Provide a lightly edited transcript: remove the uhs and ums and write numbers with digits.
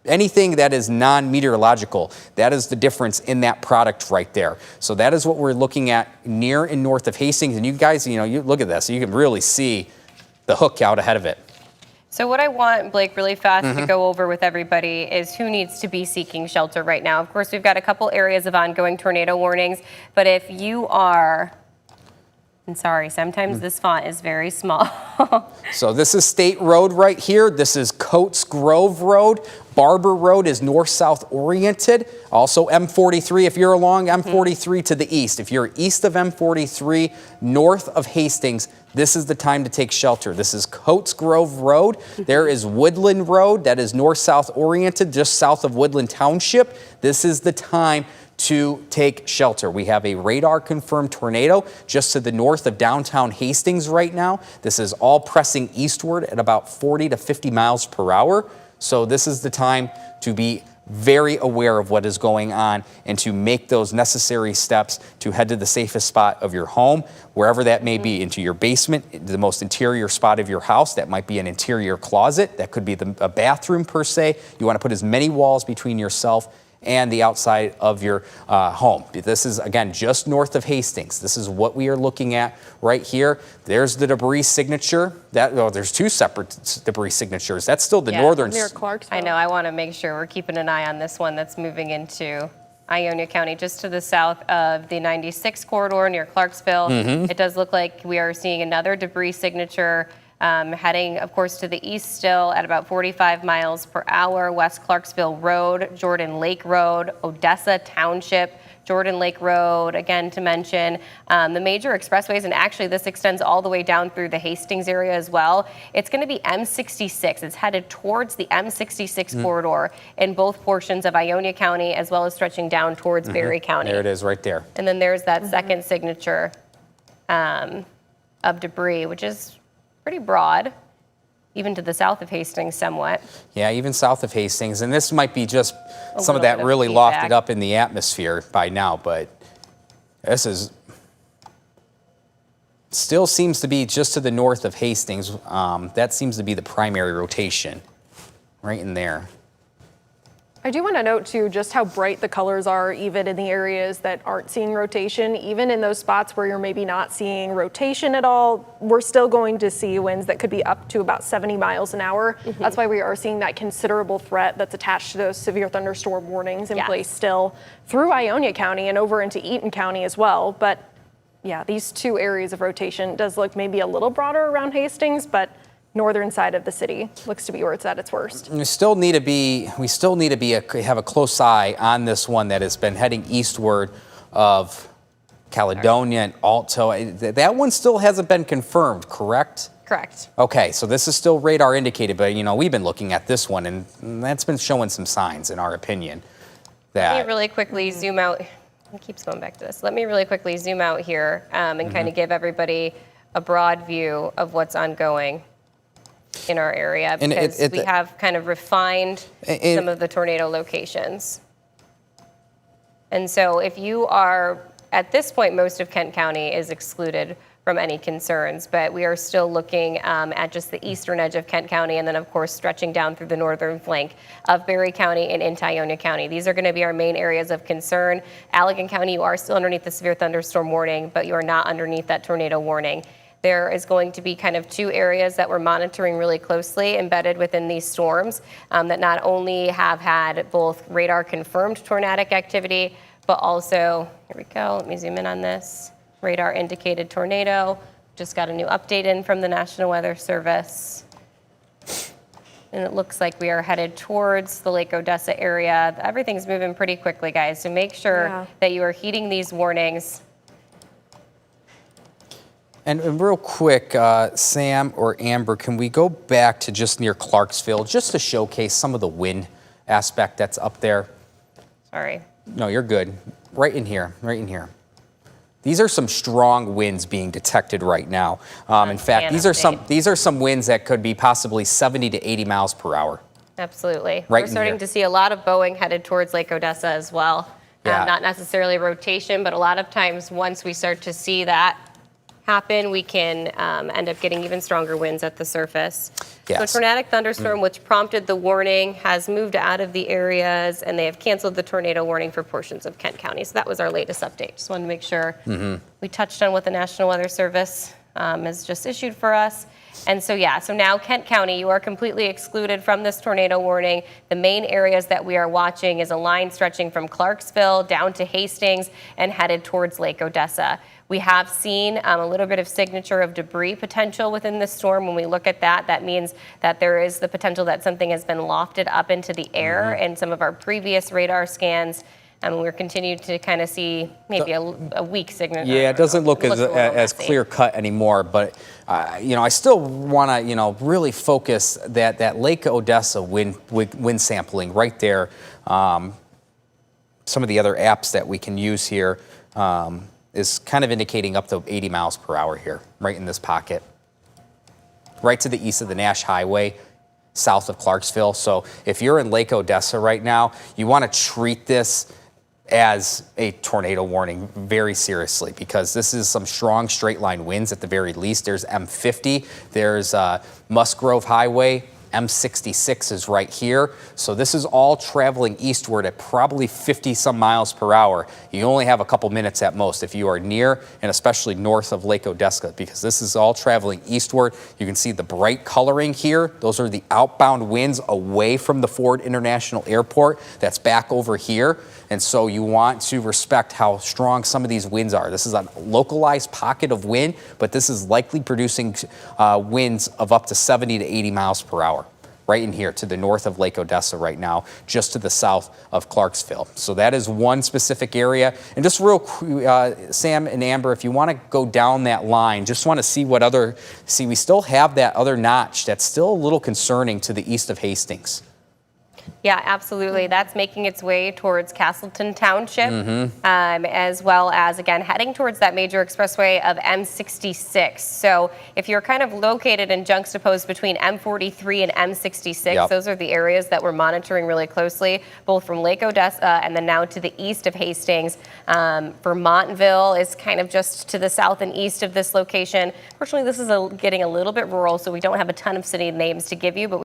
anything that is non-meteorological, that is the difference in that product right there. So that is what we're looking at near and north of Hastings. And you guys, you look at this, you can really see the hook out ahead of it. So what I want, Blake, really fast to go over with everybody is who needs to be seeking shelter right now. Of course, we've got a couple areas of ongoing tornado warnings, but if you are, I'm sorry, sometimes this font is very small. So this is State Road right here. This is Coates Grove Road. Barber Road is north-south oriented. Also M43 if you're along M43 to the east. If you're east of M43, north of Hastings, this is the time to take shelter. This is Coates Grove Road. There is Woodland Road that is north-south oriented, just south of Woodland Township. This is the time to take shelter. We have a radar confirmed tornado just to the north of downtown Hastings right now. This is all pressing eastward at about 40 to 50 miles per hour. So this is the time to be very aware of what is going on and to make those necessary steps to head to the safest spot of your home, wherever that may be, into your basement, the most interior spot of your house. That might be an interior closet. That could be a bathroom per se. You want to put as many walls between yourself and the outside of your home. This is, again, just north of Hastings. This is what we are looking at right here. There's the debris signature. There's two separate debris signatures. That's still the northern. Near Clarksville. I know. I want to make sure we're keeping an eye on this one that's moving into Ionia County, just to the south of the 96 corridor near Clarksville. It does look like we are seeing another debris signature heading, of course, to the east still at about 45 miles per hour. West Clarksville Road, Jordan Lake Road, Odessa Township, Jordan Lake Road, again to mention the major expressways, and actually this extends all the way down through the Hastings area as well. It's going to be M66. It's headed towards the M66 corridor in both portions of Ionia County, as well as stretching down towards Berry County. There it is right there. And then there's that second signature of debris, which is pretty broad, even to the south of Hastings somewhat. Yeah, even south of Hastings. And this might be just some of that really lofted up in the atmosphere by now, but this is still seems to be just to the north of Hastings. That seems to be the primary rotation right in there. I do want to note, too, just how bright the colors are, even in the areas that aren't seeing rotation. Even in those spots where you're maybe not seeing rotation at all, we're still going to see winds that could be up to about 70 miles an hour. That's why we are seeing that considerable threat that's attached to those severe thunderstorm warnings in place still through Ionia County and over into Eaton County as well. But yeah, these two areas of rotation does look maybe a little broader around Hastings, but northern side of the city looks to be where it's at its worst. We still need to have a close eye on this one that has been heading eastward of Caledonia and Alto. That one still hasn't been confirmed, correct? Correct. Okay, so this is still radar indicated, but we've been looking at this one and that's been showing some signs, in our opinion. That Let me really quickly zoom out. It keeps going back to this. Let me really quickly zoom out here and kind of give everybody a broad view of what's ongoing in our area, because we have kind of refined some of the tornado locations. And so if you are, at this point, most of Kent County is excluded from any concerns, but we are still looking at just the eastern edge of Kent County, and then of course stretching down through the northern flank of Berry County and into Ionia County. These are going to be our main areas of concern. Allegan County, you are still underneath the severe thunderstorm warning, but you are not underneath that tornado warning. There is going to be kind of two areas that we're monitoring really closely embedded within these storms that not only have had both radar confirmed tornadic activity, but also, here we go, let me zoom in on this, radar indicated tornado. Just got a new update in from the National Weather Service. And it looks like we are headed towards the Lake Odessa area. Everything's moving pretty quickly, guys, so make sure that you are heeding these warnings. And real quick, Sam or Amber, can we go back to just near Clarksville just to showcase some of the wind aspect that's up there? Sorry. No, you're good. Right in here, right in here. These are some strong winds being detected right now. In fact, these are some winds that could be possibly 70 to 80 miles per hour. Absolutely. Right. We're starting to see a lot of Boeing headed towards Lake Odessa as well. Not necessarily rotation, but a lot of times once we start to see that happen, we can end up getting even stronger winds at the surface. Yes. So tornadic thunderstorm, which prompted the warning, has moved out of the areas, and they have canceled the tornado warning for portions of Kent County. So that was our latest update. Just wanted to make sure we touched on what the National Weather Service has just issued for us. And so, yeah, so now Kent County, you are completely excluded from this tornado warning. The main areas that we are watching is a line stretching from Clarksville down to Hastings and headed towards Lake Odessa. We have seen a little bit of signature of debris potential within the storm. When we look at that, that means that there is the potential that something has been lofted up into the air. And some of our previous radar scans, we're continuing to kind of see maybe a weak signature. Yeah, it doesn't look as clear cut anymore, but I still want to really focus that Lake Odessa wind sampling right there. Some of the other apps that we can use here is kind of indicating up to 80 miles per hour here, right in this pocket, right to the east of the Nash Highway, south of Clarksville. So if you're in Lake Odessa right now, you want to treat this as a tornado warning very seriously, because this is some strong straight line winds at the very least. There's M50, there's Musgrove Highway, M66 is right here. So this is all traveling eastward at probably 50 some miles per hour. You only have a couple minutes at most if you are near and especially north of Lake Odessa, because this is all traveling eastward. You can see the bright coloring here. Those are the outbound winds away from the Ford International Airport. That's back over here. And so you want to respect how strong some of these winds are. This is a localized pocket of wind, but this is likely producing winds of up to 70 to 80 miles per hour right in here to the north of Lake Odessa right now, just to the south of Clarksville. So that is one specific area. And just real quick, Sam and Amber, if you want to go down that line, just want to see we still have that other notch that's still a little concerning to the east of Hastings. Yeah, absolutely. That's making its way towards Castleton Township, as well as, again, heading towards that major expressway of M66. So if you're kind of located and juxtaposed between M43 and M66, those are the areas that we're monitoring really closely, both from Lake Odessa and then now to the east of Hastings. Vermontville is kind of just to the south and east of this location. Fortunately, this is getting a little bit rural, so we don't have a ton of city names to give you, but